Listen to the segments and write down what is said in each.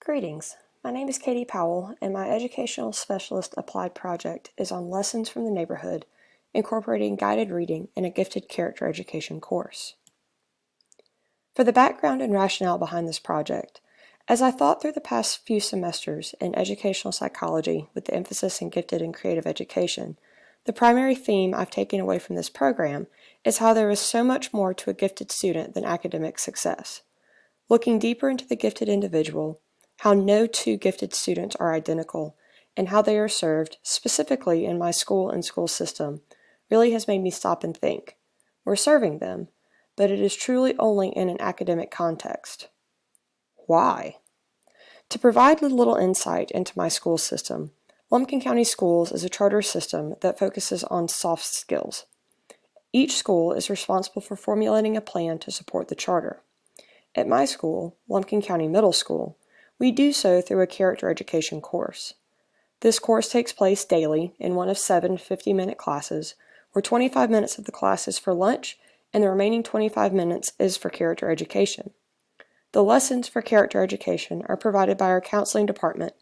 Greetings, my name is Katie Powell, and my Educational Specialist Applied project is on lessons from the neighborhood, incorporating guided reading in a gifted character education course. For the background and rationale behind this project, as I thought through the past few semesters in educational psychology with the emphasis in gifted and creative education, the primary theme I've taken away from this program is how there is so much more to a gifted student than academic success. Looking deeper into the gifted individual, how no two gifted students are identical, and how they are served, specifically in my school and school system, really has made me stop and think. We're serving them, but it is truly only in an academic context. Why? To provide a little insight into my school system, Lumpkin County Schools is a charter system that focuses on soft skills. Each school is responsible for formulating a plan to support the charter. At my school, Lumpkin County Middle School, we do so through a character education course. This course takes place daily in one of 7 50-minute classes, where 25 minutes of the class is for lunch and the remaining 25 minutes is for character education. The lessons for character education are provided by our counseling department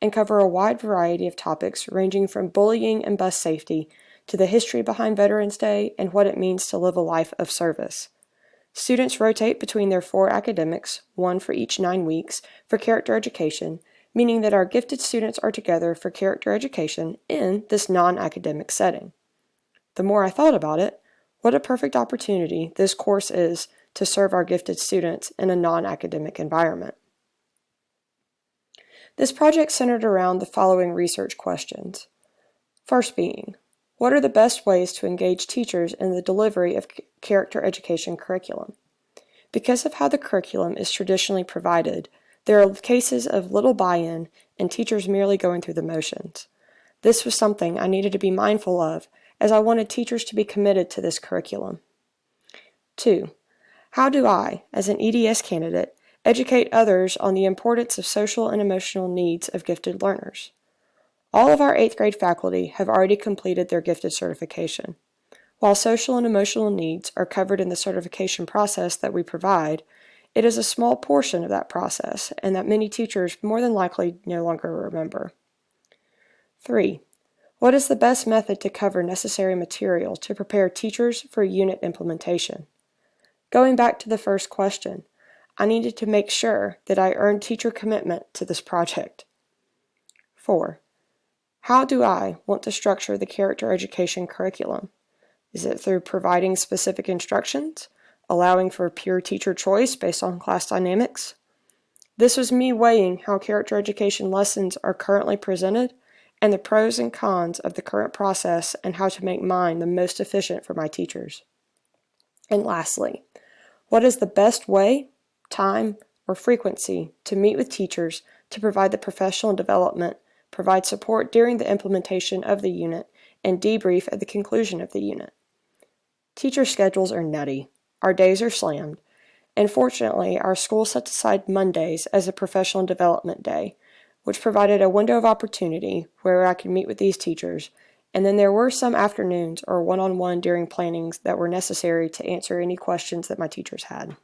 and cover a wide variety of topics ranging from bullying and bus safety to the history behind Veterans Day and what it means to live a life of service. Students rotate between their 4 academics, one for each 9 weeks, for character education, meaning that our gifted students are together for character education in this non-academic setting. The more I thought about it, what a perfect opportunity this course is to serve our gifted students in a non-academic environment. This project centered around the following research questions. First being, what are the best ways to engage teachers in the delivery of character education curriculum? Because of how the curriculum is traditionally provided, there are cases of little buy-in and teachers merely going through the motions. This was something I needed to be mindful of as I wanted teachers to be committed to this curriculum. 2. How do I, as an EDS candidate, educate others on the importance of social and emotional needs of gifted learners? All of our 8th grade faculty have already completed their gifted certification. While social and emotional needs are covered in the certification process that we provide, it is a small portion of that process and that many teachers more than likely no longer remember. 3. What is the best method to cover necessary material to prepare teachers for unit implementation? Going back to the first question, I needed to make sure that I earned teacher commitment to this project. 4. How do I want to structure the character education curriculum? Is it through providing specific instructions, allowing for pure teacher choice based on class dynamics? This was me weighing how character education lessons are currently presented and the pros and cons of the current process and how to make mine the most efficient for my teachers. And lastly, what is the best way, time, or frequency to meet with teachers to provide the professional development, provide support during the implementation of the unit, and debrief at the conclusion of the unit? Teacher schedules are nutty. Our days are slammed. And fortunately, our school set aside Mondays as a professional development day, which provided a window of opportunity where I could meet with these teachers, and then there were some afternoons or one-on-one during plannings that were necessary to answer any questions that my teachers had.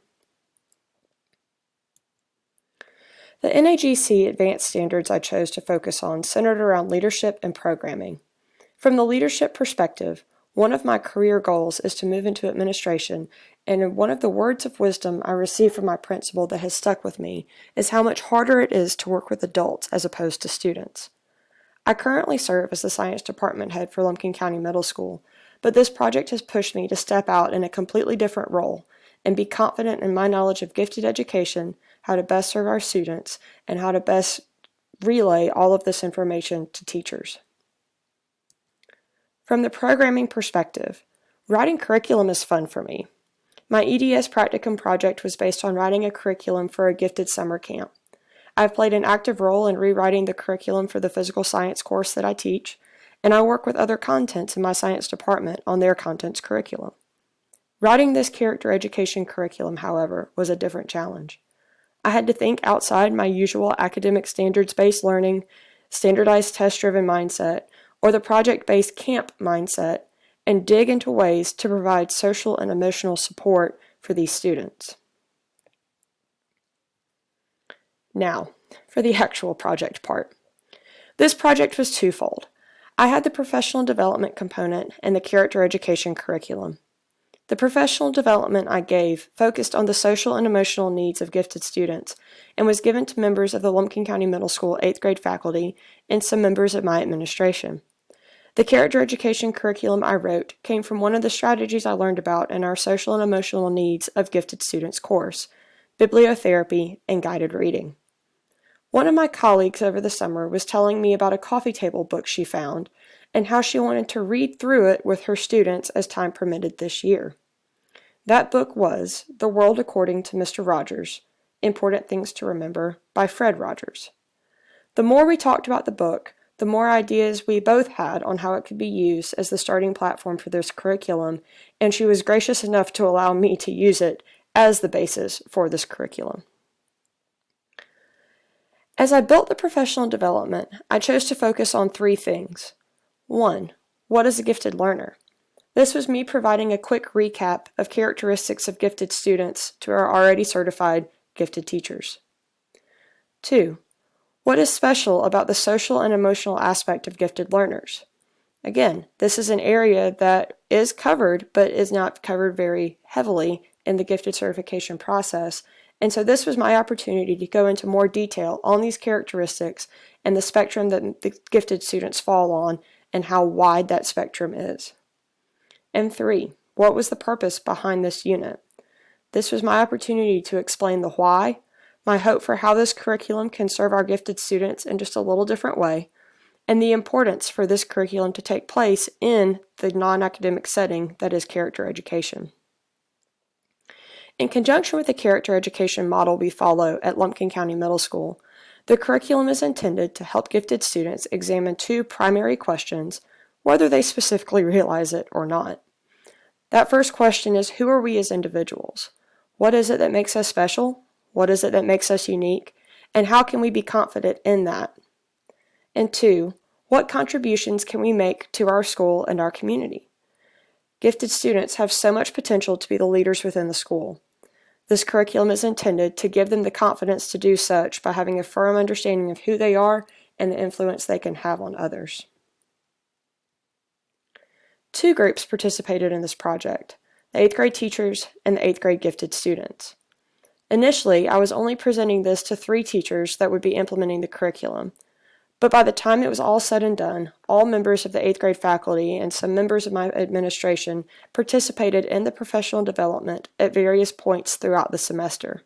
The NAGC advanced standards I chose to focus on centered around leadership and programming. From the leadership perspective, one of my career goals is to move into administration, and one of the words of wisdom I received from my principal that has stuck with me is how much harder it is to work with adults as opposed to students. I currently serve as the science department head for Lumpkin County Middle School, but this project has pushed me to step out in a completely different role and be confident in my knowledge of gifted education, how to best serve our students, and how to best relay all of this information to teachers. From the programming perspective, writing curriculum is fun for me. My EDS practicum project was based on writing a curriculum for a gifted summer camp. I've played an active role in rewriting the curriculum for the physical science course that I teach, and I work with other contents in my science department on their contents curriculum. Writing this character education curriculum, however, was a different challenge. I had to think outside my usual academic standards-based learning, standardized test-driven mindset, or the project-based camp mindset, and dig into ways to provide social and emotional support for these students. Now, for the actual project part. This project was twofold. I had the professional development component and the character education curriculum. The professional development I gave focused on the social and emotional needs of gifted students and was given to members of the Lumpkin County Middle School 8th grade faculty and some members of my administration. The character education curriculum I wrote came from one of the strategies I learned about in our social and emotional needs of gifted students course, bibliotherapy and guided reading. One of my colleagues over the summer was telling me about a coffee table book she found and how she wanted to read through it with her students as time permitted this year. That book was The World According to Mr. Rogers, Important Things to Remember by Fred Rogers. The more we talked about the book, the more ideas we both had on how it could be used as the starting platform for this curriculum, and she was gracious enough to allow me to use it as the basis for this curriculum. As I built the professional development, I chose to focus on 3 things. 1. What is a gifted learner? This was me providing a quick recap of characteristics of gifted students to our already certified gifted teachers. 2. What is special about the social and emotional aspect of gifted learners? Again, this is an area that is covered, but is not covered very heavily in the gifted certification process, and so this was my opportunity to go into more detail on these characteristics and the spectrum that the gifted students fall on and how wide that spectrum is. And 3, what was the purpose behind this unit? This was my opportunity to explain the why, my hope for how this curriculum can serve our gifted students in just a little different way, and the importance for this curriculum to take place in the non-academic setting that is character education. In conjunction with the character education model we follow at Lumpkin County Middle School, the curriculum is intended to help gifted students examine 2 primary questions, whether they specifically realize it or not. That first question is, who are we as individuals? What is it that makes us special? What is it that makes us unique? And how can we be confident in that? And 2, what contributions can we make to our school and our community? Gifted students have so much potential to be the leaders within the school. This curriculum is intended to give them the confidence to do such by having a firm understanding of who they are and the influence they can have on others. 2 groups participated in this project, the 8th grade teachers and the 8th grade gifted students. Initially, I was only presenting this to 3 teachers that would be implementing the curriculum, but by the time it was all said and done, all members of the 8th grade faculty and some members of my administration participated in the professional development at various points throughout the semester.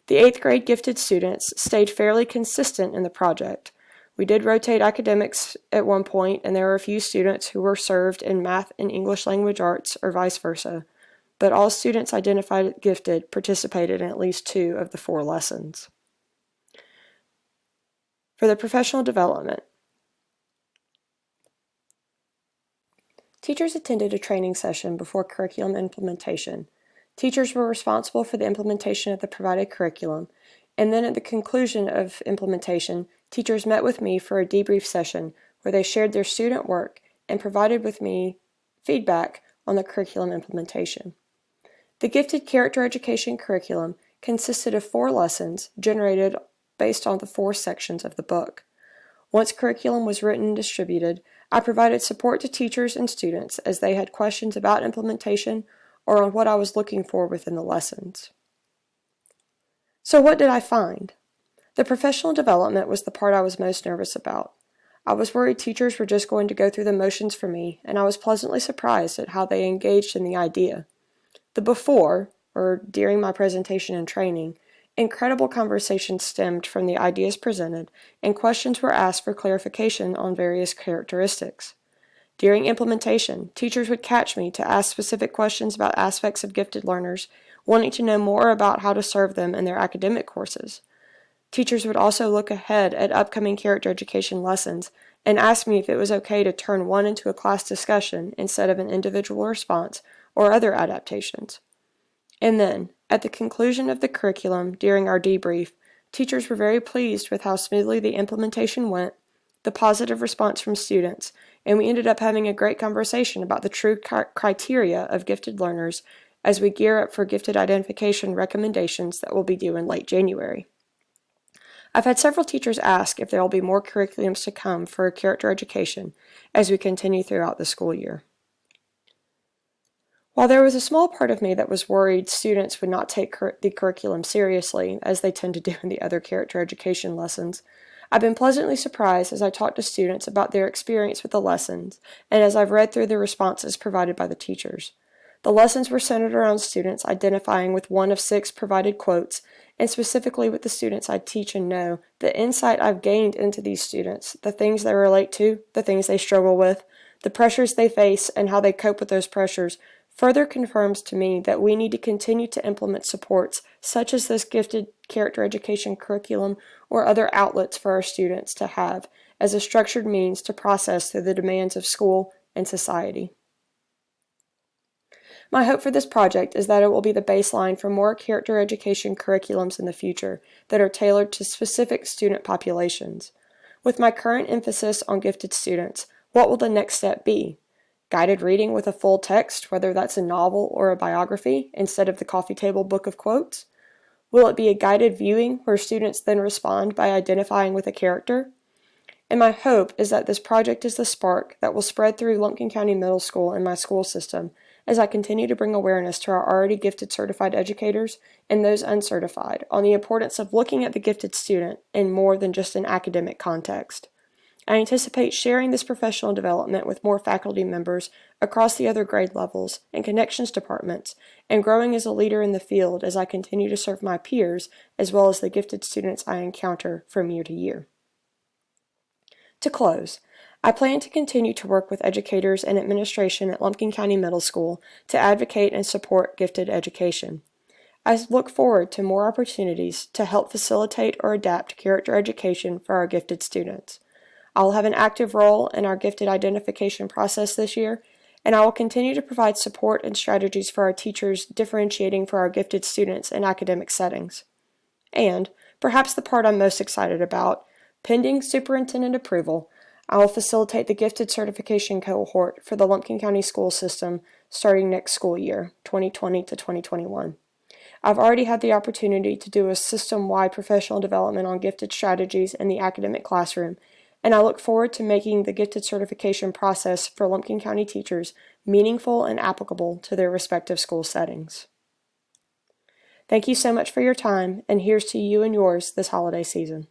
The 8th grade gifted students stayed fairly consistent in the project. We did rotate academics at one point, and there were a few students who were served in math and English language arts or vice versa, but all students identified as gifted participated in at least 2 of the 4 lessons. For the professional development, teachers attended a training session before curriculum implementation. Teachers were responsible for the implementation of the provided curriculum, and then at the conclusion of implementation, teachers met with me for a debrief session where they shared their student work and provided with me feedback on the curriculum implementation. The gifted character education curriculum consisted of 4 lessons generated based on the 4 sections of the book. Once curriculum was written and distributed, I provided support to teachers and students as they had questions about implementation or on what I was looking for within the lessons. So what did I find? The professional development was the part I was most nervous about. I was worried teachers were just going to go through the motions for me, and I was pleasantly surprised at how they engaged in the idea. The before, or during my presentation and training, incredible conversations stemmed from the ideas presented, and questions were asked for clarification on various characteristics. During implementation, teachers would catch me to ask specific questions about aspects of gifted learners, wanting to know more about how to serve them in their academic courses. Teachers would also look ahead at upcoming character education lessons and ask me if it was okay to turn one into a class discussion instead of an individual response or other adaptations. And then, at the conclusion of the curriculum during our debrief, teachers were very pleased with how smoothly the implementation went, the positive response from students, and we ended up having a great conversation about the true criteria of gifted learners as we gear up for gifted identification recommendations that will be due in late January. I've had several teachers ask if there will be more curriculums to come for character education as we continue throughout the school year. While there was a small part of me that was worried students would not take the curriculum seriously, as they tend to do in the other character education lessons, I've been pleasantly surprised as I talked to students about their experience with the lessons and as I've read through the responses provided by the teachers. The lessons were centered around students identifying with one of 6 provided quotes, and specifically with the students I teach and know, the insight I've gained into these students, the things they relate to, the things they struggle with, the pressures they face, and how they cope with those pressures, further confirms to me that we need to continue to implement supports such as this gifted character education curriculum or other outlets for our students to have as a structured means to process through the demands of school and society. My hope for this project is that it will be the baseline for more character education curriculums in the future that are tailored to specific student populations. With my current emphasis on gifted students, what will the next step be? Guided reading with a full text, whether that's a novel or a biography, instead of the coffee table book of quotes? Will it be a guided viewing where students then respond by identifying with a character? And my hope is that this project is the spark that will spread through Lumpkin County Middle School and my school system as I continue to bring awareness to our already gifted certified educators and those uncertified on the importance of looking at the gifted student in more than just an academic context. I anticipate sharing this professional development with more faculty members across the other grade levels and connections departments, and growing as a leader in the field as I continue to serve my peers as well as the gifted students I encounter from year to year. To close, I plan to continue to work with educators and administration at Lumpkin County Middle School to advocate and support gifted education. I look forward to more opportunities to help facilitate or adapt character education for our gifted students. I will have an active role in our gifted identification process this year, and I will continue to provide support and strategies for our teachers differentiating for our gifted students in academic settings. And, perhaps the part I'm most excited about, pending superintendent approval, I will facilitate the gifted certification cohort for the Lumpkin County school system starting next school year, 2020 to 2021. I've already had the opportunity to do a system-wide professional development on gifted strategies in the academic classroom, and I look forward to making the gifted certification process for Lumpkin County teachers meaningful and applicable to their respective school settings. Thank you so much for your time, and here's to you and yours this holiday season.